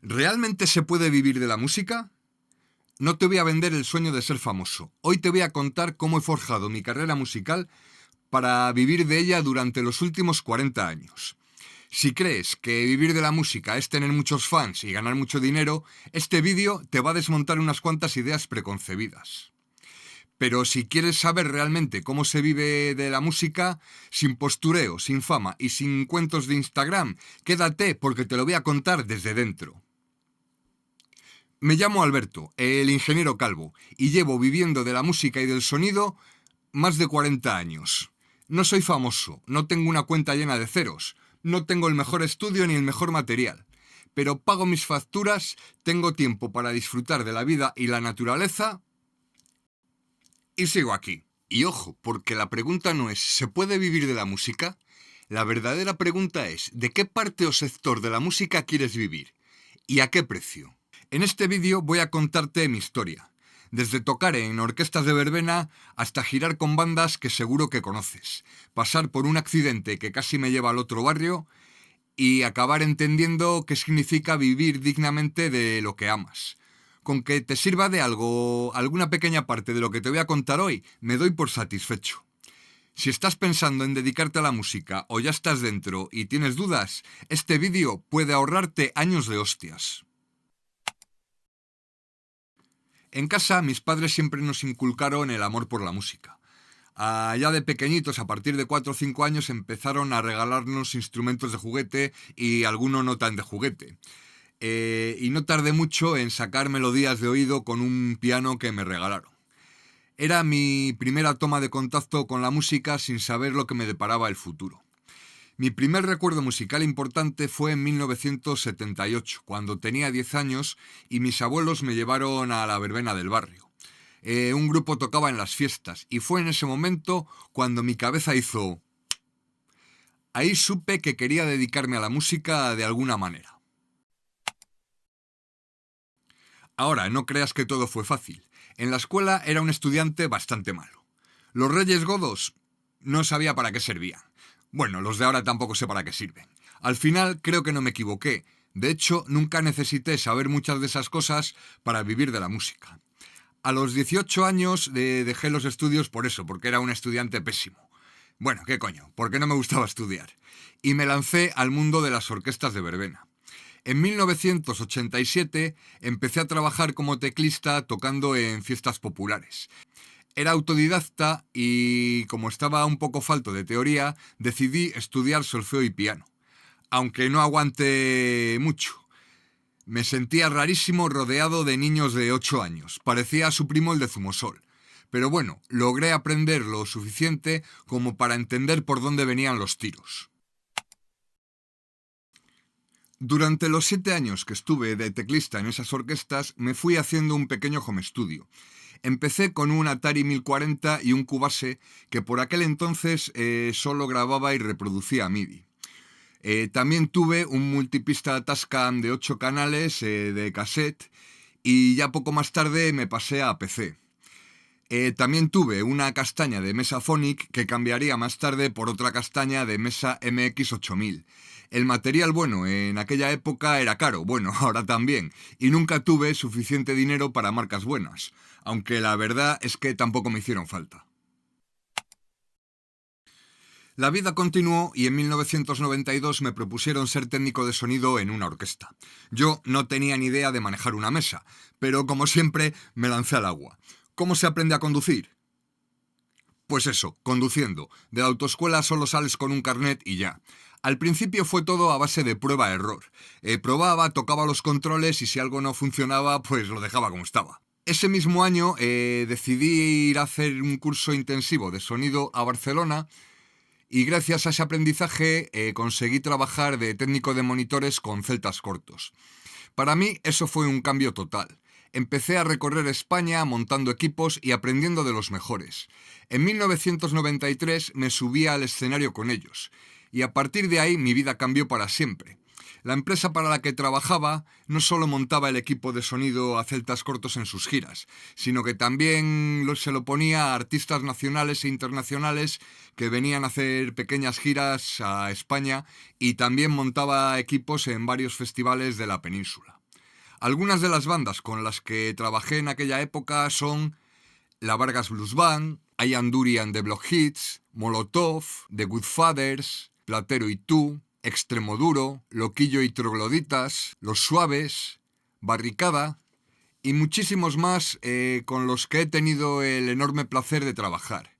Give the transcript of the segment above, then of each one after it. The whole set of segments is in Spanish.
¿Realmente se puede vivir de la música? No te voy a vender el sueño de ser famoso. Hoy te voy a contar cómo he forjado mi carrera musical para vivir de ella durante los últimos 40 años. Si crees que vivir de la música es tener muchos fans y ganar mucho dinero, este vídeo te va a desmontar unas cuantas ideas preconcebidas. Pero si quieres saber realmente cómo se vive de la música, sin postureo, sin fama y sin cuentos de Instagram, quédate porque te lo voy a contar desde dentro. Me llamo Alberto, el ingeniero calvo, y llevo viviendo de la música y del sonido más de 40 años. No soy famoso, no tengo una cuenta llena de ceros, no tengo el mejor estudio ni el mejor material, pero pago mis facturas, tengo tiempo para disfrutar de la vida y la naturaleza y sigo aquí. Y ojo, porque la pregunta no es ¿se puede vivir de la música? La verdadera pregunta es ¿de qué parte o sector de la música quieres vivir? ¿Y a qué precio? En este vídeo voy a contarte mi historia, desde tocar en orquestas de verbena hasta girar con bandas que seguro que conoces, pasar por un accidente que casi me lleva al otro barrio y acabar entendiendo qué significa vivir dignamente de lo que amas. Con que te sirva de algo, alguna pequeña parte de lo que te voy a contar hoy, me doy por satisfecho. Si estás pensando en dedicarte a la música o ya estás dentro y tienes dudas, este vídeo puede ahorrarte años de hostias. En casa, mis padres siempre nos inculcaron el amor por la música. Ya de pequeñitos, a partir de 4 o 5 años, empezaron a regalarnos instrumentos de juguete y alguno no tan de juguete. Y no tardé mucho en sacar melodías de oído con un piano que me regalaron. Era mi primera toma de contacto con la música sin saber lo que me deparaba el futuro. Mi primer recuerdo musical importante fue en 1978, cuando tenía 10 años y mis abuelos me llevaron a la verbena del barrio. Un grupo tocaba en las fiestas y fue en ese momento cuando mi cabeza hizo... Ahí supe que quería dedicarme a la música de alguna manera. Ahora, no creas que todo fue fácil. En la escuela era un estudiante bastante malo. Los Reyes Godos no sabía para qué servían. Bueno, los de ahora tampoco sé para qué sirven. Al final creo que no me equivoqué. De hecho, nunca necesité saber muchas de esas cosas para vivir de la música. A los 18 años dejé los estudios por eso, porque era un estudiante pésimo. Bueno, ¿qué coño? Porque no me gustaba estudiar. Y me lancé al mundo de las orquestas de verbena. En 1987 empecé a trabajar como teclista tocando en fiestas populares. Era autodidacta y, como estaba un poco falto de teoría, decidí estudiar solfeo y piano. Aunque no aguanté mucho. Me sentía rarísimo rodeado de niños de 8 años. Parecía su primo el de Zumosol. Pero bueno, logré aprender lo suficiente como para entender por dónde venían los tiros. Durante los 7 años que estuve de teclista en esas orquestas, me fui haciendo un pequeño home studio. Empecé con un Atari 1040 y un Cubase que por aquel entonces solo grababa y reproducía MIDI. También tuve un multipista Tascam de 8 canales de cassette y ya poco más tarde me pasé a PC. También tuve una castaña de Mesa Phonic que cambiaría más tarde por otra castaña de Mesa MX8000. El material bueno en aquella época era caro, bueno, ahora también, y nunca tuve suficiente dinero para marcas buenas, aunque la verdad es que tampoco me hicieron falta. La vida continuó y en 1992 me propusieron ser técnico de sonido en una orquesta. Yo no tenía ni idea de manejar una mesa, pero como siempre me lancé al agua. ¿Cómo se aprende a conducir? Pues eso, conduciendo. De la autoescuela solo sales con un carnet y ya. Al principio fue todo a base de prueba-error. Probaba, tocaba los controles y si algo no funcionaba, pues lo dejaba como estaba. Ese mismo año decidí ir a hacer un curso intensivo de sonido a Barcelona y gracias a ese aprendizaje conseguí trabajar de técnico de monitores con celtas cortos. Para mí eso fue un cambio total. Empecé a recorrer España montando equipos y aprendiendo de los mejores. En 1993 me subí al escenario con ellos y a partir de ahí mi vida cambió para siempre. La empresa para la que trabajaba no solo montaba el equipo de sonido a celtas cortos en sus giras, sino que también se lo ponía a artistas nacionales e internacionales que venían a hacer pequeñas giras a España y también montaba equipos en varios festivales de la península. Algunas de las bandas con las que trabajé en aquella época son la Vargas Blues Band, Ian Dury and the Blockheads, Molotov, The Good Fathers, Platero y Tú, Extremoduro, Loquillo y Trogloditas, Los Suaves, Barricada y muchísimos más con los que he tenido el enorme placer de trabajar.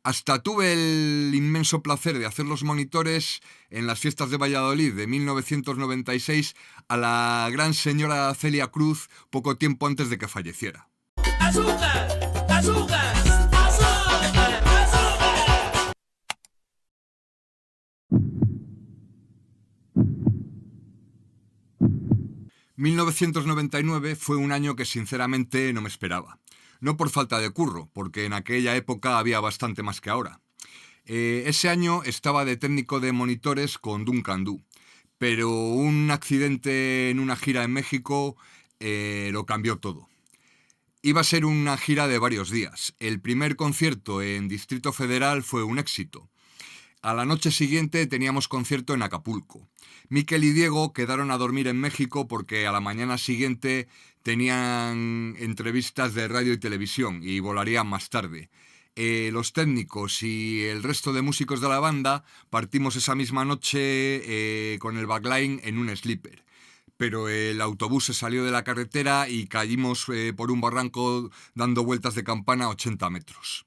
Hasta tuve el inmenso placer de hacer los monitores en las fiestas de Valladolid de 1996 a la gran señora Celia Cruz poco tiempo antes de que falleciera. ¡Azúcar! ¡Azúcar! ¡Azúcar! ¡Azúcar! 1999 fue un año que sinceramente no me esperaba. No por falta de curro, porque en aquella época había bastante más que ahora. Ese año estaba de técnico de monitores con Duncan Du, pero un accidente en una gira en México lo cambió todo. Iba a ser una gira de varios días. El primer concierto en Distrito Federal fue un éxito. A la noche siguiente teníamos concierto en Acapulco. Miquel y Diego quedaron a dormir en México porque a la mañana siguiente tenían entrevistas de radio y televisión y volarían más tarde. Los técnicos y el resto de músicos de la banda partimos esa misma noche con el backline en un sleeper. Pero el autobús se salió de la carretera y caímos por un barranco dando vueltas de campana a 80 metros.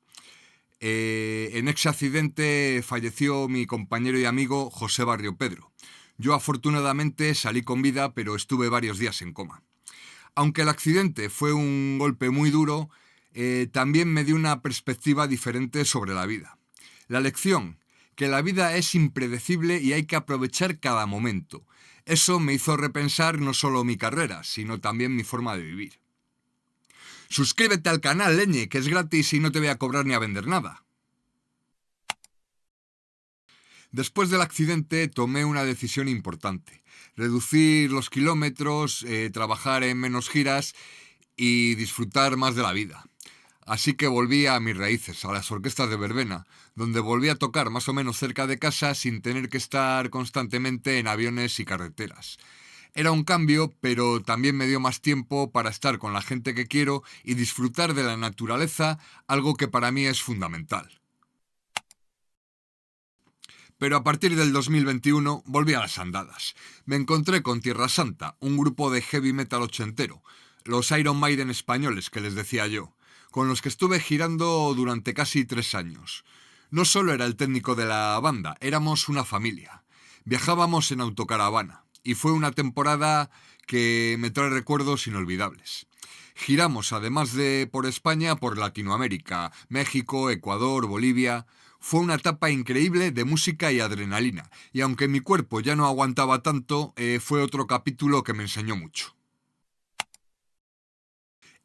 En ese accidente falleció mi compañero y amigo José Barrio Pedro. Yo afortunadamente salí con vida, pero estuve varios días en coma. Aunque el accidente fue un golpe muy duro, también me dio una perspectiva diferente sobre la vida. La lección, que la vida es impredecible y hay que aprovechar cada momento. Eso me hizo repensar no solo mi carrera, sino también mi forma de vivir. Suscríbete al canal, leñe, que es gratis y no te voy a cobrar ni a vender nada. Después del accidente tomé una decisión importante. Reducir los kilómetros, trabajar en menos giras y disfrutar más de la vida. Así que volví a mis raíces, a las orquestas de verbena, donde volví a tocar más o menos cerca de casa sin tener que estar constantemente en aviones y carreteras. Era un cambio, pero también me dio más tiempo para estar con la gente que quiero y disfrutar de la naturaleza, algo que para mí es fundamental. Pero a partir del 2021 volví a las andadas. Me encontré con Tierra Santa, un grupo de heavy metal ochentero, los Iron Maiden españoles que les decía yo, con los que estuve girando durante casi 3 años. No solo era el técnico de la banda, éramos una familia. Viajábamos en autocaravana. Y fue una temporada que me trae recuerdos inolvidables. Giramos, además de por España, por Latinoamérica, México, Ecuador, Bolivia. Fue una etapa increíble de música y adrenalina, y aunque mi cuerpo ya no aguantaba tanto, fue otro capítulo que me enseñó mucho.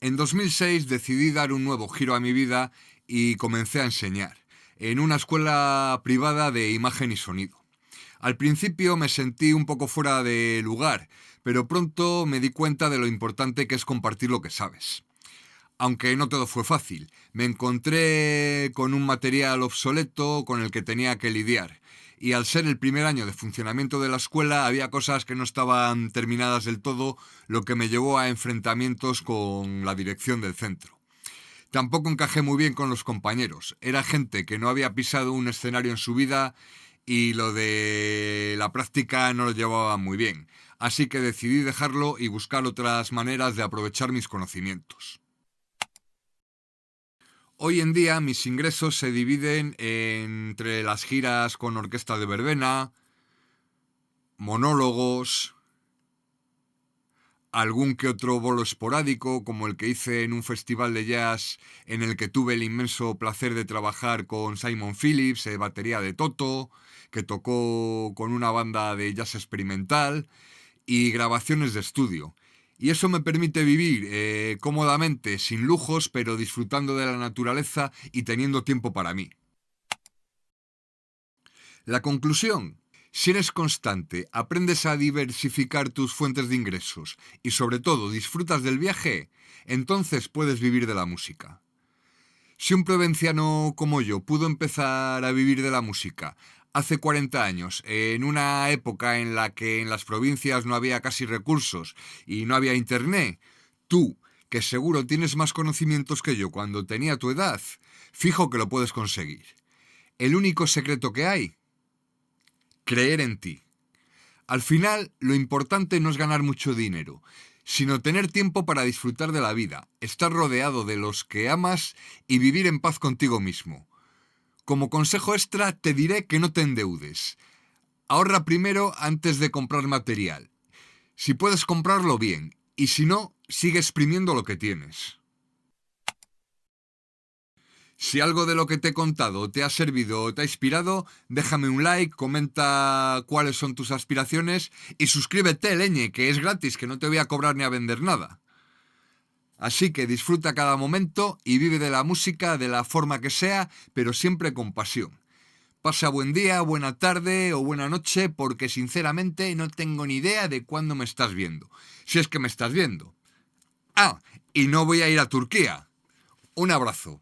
En 2006 decidí dar un nuevo giro a mi vida y comencé a enseñar, en una escuela privada de imagen y sonido. Al principio me sentí un poco fuera de lugar, pero pronto me di cuenta de lo importante que es compartir lo que sabes. Aunque no todo fue fácil, me encontré con un material obsoleto con el que tenía que lidiar, y al ser el primer año de funcionamiento de la escuela había cosas que no estaban terminadas del todo, lo que me llevó a enfrentamientos con la dirección del centro. Tampoco encajé muy bien con los compañeros, era gente que no había pisado un escenario en su vida y lo de la práctica no lo llevaba muy bien, así que decidí dejarlo y buscar otras maneras de aprovechar mis conocimientos. Hoy en día mis ingresos se dividen entre las giras con orquesta de verbena, monólogos, algún que otro bolo esporádico, como el que hice en un festival de jazz en el que tuve el inmenso placer de trabajar con Simon Phillips, batería de Toto, que tocó con una banda de jazz experimental, y grabaciones de estudio. Y eso me permite vivir cómodamente, sin lujos, pero disfrutando de la naturaleza y teniendo tiempo para mí. La conclusión: si eres constante, aprendes a diversificar tus fuentes de ingresos y sobre todo disfrutas del viaje, entonces puedes vivir de la música. Si un provinciano como yo pudo empezar a vivir de la música hace 40 años, en una época en la que en las provincias no había casi recursos y no había internet, tú, que seguro tienes más conocimientos que yo cuando tenía tu edad, fijo que lo puedes conseguir. El único secreto que hay, creer en ti. Al final, lo importante no es ganar mucho dinero, sino tener tiempo para disfrutar de la vida, estar rodeado de los que amas y vivir en paz contigo mismo. Como consejo extra te diré que no te endeudes. Ahorra primero antes de comprar material. Si puedes comprarlo bien, y si no, sigue exprimiendo lo que tienes. Si algo de lo que te he contado te ha servido o te ha inspirado, déjame un like, comenta cuáles son tus aspiraciones y suscríbete, leñe, que es gratis, que no te voy a cobrar ni a vender nada. Así que disfruta cada momento y vive de la música de la forma que sea, pero siempre con pasión. Pasa buen día, buena tarde o buena noche, porque sinceramente no tengo ni idea de cuándo me estás viendo. Si es que me estás viendo. Ah, y no voy a ir a Turquía. Un abrazo.